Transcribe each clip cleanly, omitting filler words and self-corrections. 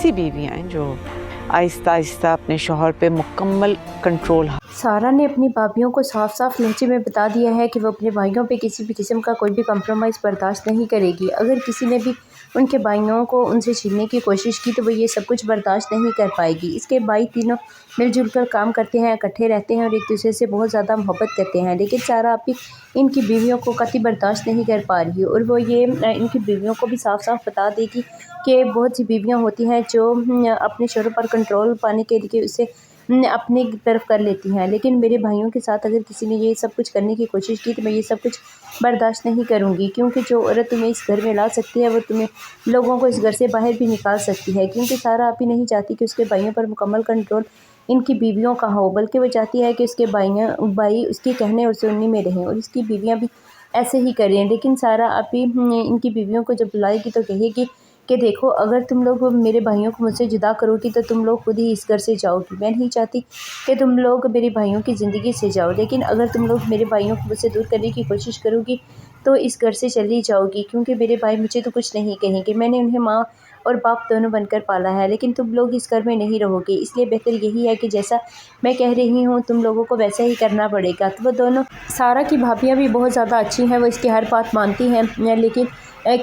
ऐसी बीवियाँ हैं जो आहिस्ता आहिस्ता अपने शौहर पे मुकम्मल कंट्रोल। सारा ने अपनी भाभियों को साफ साफ लहजे में बता दिया है कि वो अपने भाइयों पे किसी भी किस्म का कोई भी कम्प्रोमाइज़ बर्दाश्त नहीं करेगी। अगर किसी ने भी उनके भाइयों को उनसे छीनने की कोशिश की तो वो ये सब कुछ बर्दाश्त नहीं कर पाएगी। इसके भाई तीनों मिलजुल कर काम करते हैं, इकट्ठे रहते हैं और एक दूसरे से बहुत ज़्यादा मोहब्बत करते हैं, लेकिन सारा अभी इनकी बीवियों को कतई बर्दाश्त नहीं कर पा रही और वो ये इनकी बीवियों को भी साफ साफ बता देगी कि बहुत सी बीवियाँ होती हैं जो अपने शोहरों पर कंट्रोल पाने के लिए उसे अपनी तरफ कर लेती हैं, लेकिन मेरे भाइयों के साथ अगर किसी ने ये सब कुछ करने की कोशिश की तो मैं ये सब कुछ बर्दाश्त नहीं करूँगी, क्योंकि जो औरत तुम्हें इस घर में ला सकती है वो तुम्हें लोगों को इस घर से बाहर भी निकाल सकती है। क्योंकि सारा आप ही नहीं चाहती कि उसके भाइयों पर मुकम्मल कंट्रोल इनकी बीवियों का हो, बल्कि वो चाहती है कि उसके भाई उसके कहने और सुनने में रहें और उसकी बीवियाँ भी ऐसे ही करें। लेकिन सारा आप ही इनकी बीवियों को जब बुलाएगी तो कहेगी कि देखो, अगर तुम लोग मेरे भाइयों को मुझसे जुदा करोगी तो तुम लोग खुद ही इस घर से जाओगी। मैं नहीं चाहती कि तुम लोग मेरे भाइयों की ज़िंदगी से जाओ, लेकिन अगर तुम लोग मेरे भाइयों को मुझसे दूर करने की कोशिश करोगी तो इस घर से चली जाओगी, क्योंकि मेरे भाई मुझे तो कुछ नहीं कहेंगे। मैंने उन्हें माँ और बाप दोनों बनकर पाला है, लेकिन तुम लोग इस घर में नहीं रहोगे, इसलिए बेहतर यही है कि जैसा मैं कह रही हूँ तुम लोगों को वैसा ही करना पड़ेगा। तो वो दोनों सारा की भाभियाँ भी बहुत ज़्यादा अच्छी हैं, वो इसकी हर बात मानती हैं, लेकिन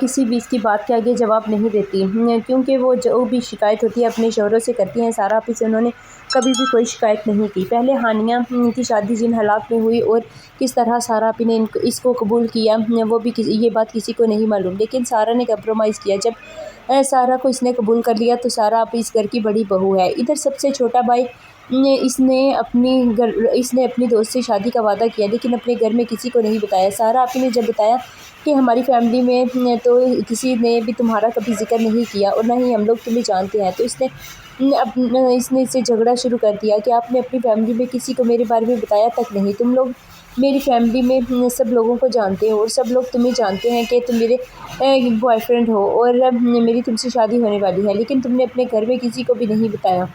किसी भी इसकी बात के आगे जवाब नहीं देती, क्योंकि वो जो भी शिकायत होती है अपने शौहरों से करती हैं। सारा आप से उन्होंने कभी भी कोई शिकायत नहीं की। पहले हानिया की शादी जिन हालात में हुई और किस तरह सारा आप ने इसको कबूल किया वो भी ये बात किसी को नहीं मालूम, लेकिन सारा ने कंप्रोमाइज़ किया। जब सारा को इसने कबूल कर लिया तो सारा आप इस घर की बड़ी बहू है। इधर सबसे छोटा भाई इसने अपनी दोस्त से शादी का वादा किया, लेकिन अपने घर में किसी को नहीं बताया। सारा आप ने जब बताया कि हमारी फैमिली में तो किसी ने भी तुम्हारा कभी जिक्र नहीं किया और ना ही हम लोग तुम्हें जानते हैं, तो इसने इससे झगड़ा शुरू कर दिया कि आपने अपनी फैमिली में किसी को मेरे बारे में बताया तक नहीं। तुम लोग मेरी फैमिली में सब लोगों को जानते हो और सब लोग तुम्हें जानते हैं कि तुम मेरे बॉयफ्रेंड हो और मेरी तुमसे शादी होने वाली है, लेकिन तुमने अपने घर में किसी को भी नहीं बताया।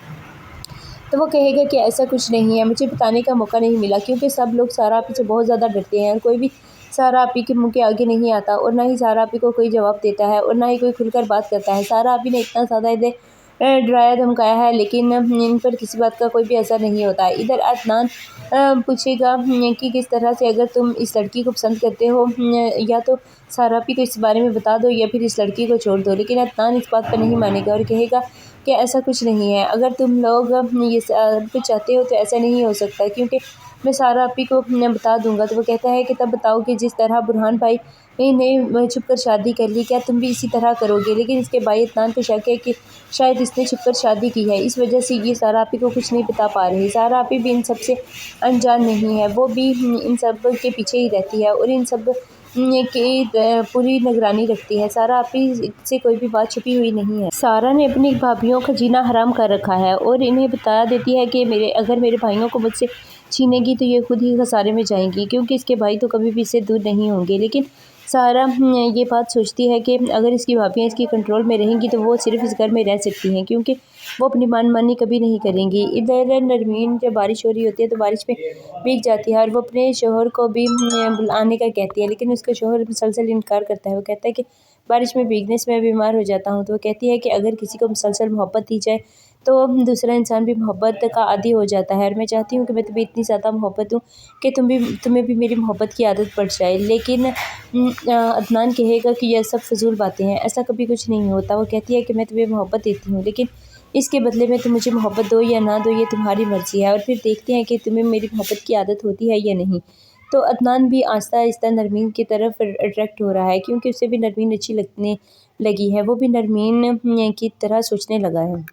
तो वो कहेगा कि ऐसा कुछ नहीं है, मुझे बताने का मौका नहीं मिला, क्योंकि सब लोग सारा आपी से बहुत ज़्यादा डरते हैं और कोई भी सारा आपी के मुंह के आगे नहीं आता और ना ही सारा आपी को कोई जवाब देता है और ना ही कोई खुलकर बात करता है। सारा आपी ने इतना ज़्यादा इन्हें डराया धमकाया है, लेकिन इन पर किसी बात का कोई भी असर नहीं होता है। इधर अदनान पूछेगा कि किस तरह से अगर तुम इस लड़की को पसंद करते हो या तो सारा आपी को इस बारे में बता दो या फिर इस लड़की को छोड़ दो, लेकिन अदनान इस बात पर नहीं मानेगा और कहेगा कि ऐसा कुछ नहीं है। अगर तुम लोग ये कुछ चाहते हो तो ऐसा नहीं हो सकता, क्योंकि मैं सारा आपी को बता दूंगा। तो वो कहता है कि तब बताओ कि जिस तरह बुरहान भाई ने छुप कर शादी कर ली, क्या तुम भी इसी तरह करोगे? लेकिन इसके भाई इत्नान को शक है कि शायद इसने छुप कर शादी की है, इस वजह से ये सारा आपी को कुछ नहीं बता पा रही। सारा आपी भी इन सब से अनजान नहीं है, वो भी इन सब के पीछे ही रहती है और इन सब की पूरी निगरानी रखती है। सारा आपी से कोई भी बात छुपी हुई नहीं है। सारा ने अपनी भाभियों का जीना हराम कर रखा है और इन्हें बता देती है कि अगर मेरे भाइयों को मुझसे छीनेगी तो ये खुद ही खसारे में जाएंगी, क्योंकि इसके भाई तो कभी भी इससे दूर नहीं होंगे। लेकिन सारा ये बात सोचती है कि अगर इसकी भाभियाँ इसकी कंट्रोल में रहेंगी तो वो सिर्फ इस घर में रह सकती हैं, क्योंकि वो अपनी मनमानी कभी नहीं करेंगी। इधर नरमीन जब बारिश हो रही होती है तो बारिश में भीग जाती है और वो अपने शोहर को भी बुलाने का कहती है, लेकिन उसका शोहर मुसलसल इनकार करता है। वो कहता है कि बारिश में भीगने से मैं बीमार हो जाता हूँ। तो वो कहती है कि अगर किसी को मुसलसल मोहब्बत दी जाए तो दूसरा इंसान भी मोहब्बत का आदी हो जाता है और मैं चाहती हूँ कि मैं तुम्हें इतनी ज़्यादा मोहब्बत दूँ कि तुम्हें भी मेरी मोहब्बत की आदत पड़ जाए। लेकिन अदनान कहेगा कि यह सब फजूल बातें हैं, ऐसा कभी कुछ नहीं होता। वो कहती है कि मैं तुम्हें मोहब्बत देती हूँ, लेकिन इसके बदले में तुम मुझे मोहब्बत दो या ना दो ये तुम्हारी मर्ज़ी है, और फिर देखते हैं कि तुम्हें मेरी मोहब्बत की आदत होती है या नहीं। तो अदनान भी आहिस्ता आहिस्ता नरमीन की तरफ अट्रैक्ट हो रहा है, क्योंकि उसे भी नरमीन अच्छी लगने लगी है, वो भी नरमीन की तरह सोचने लगा है।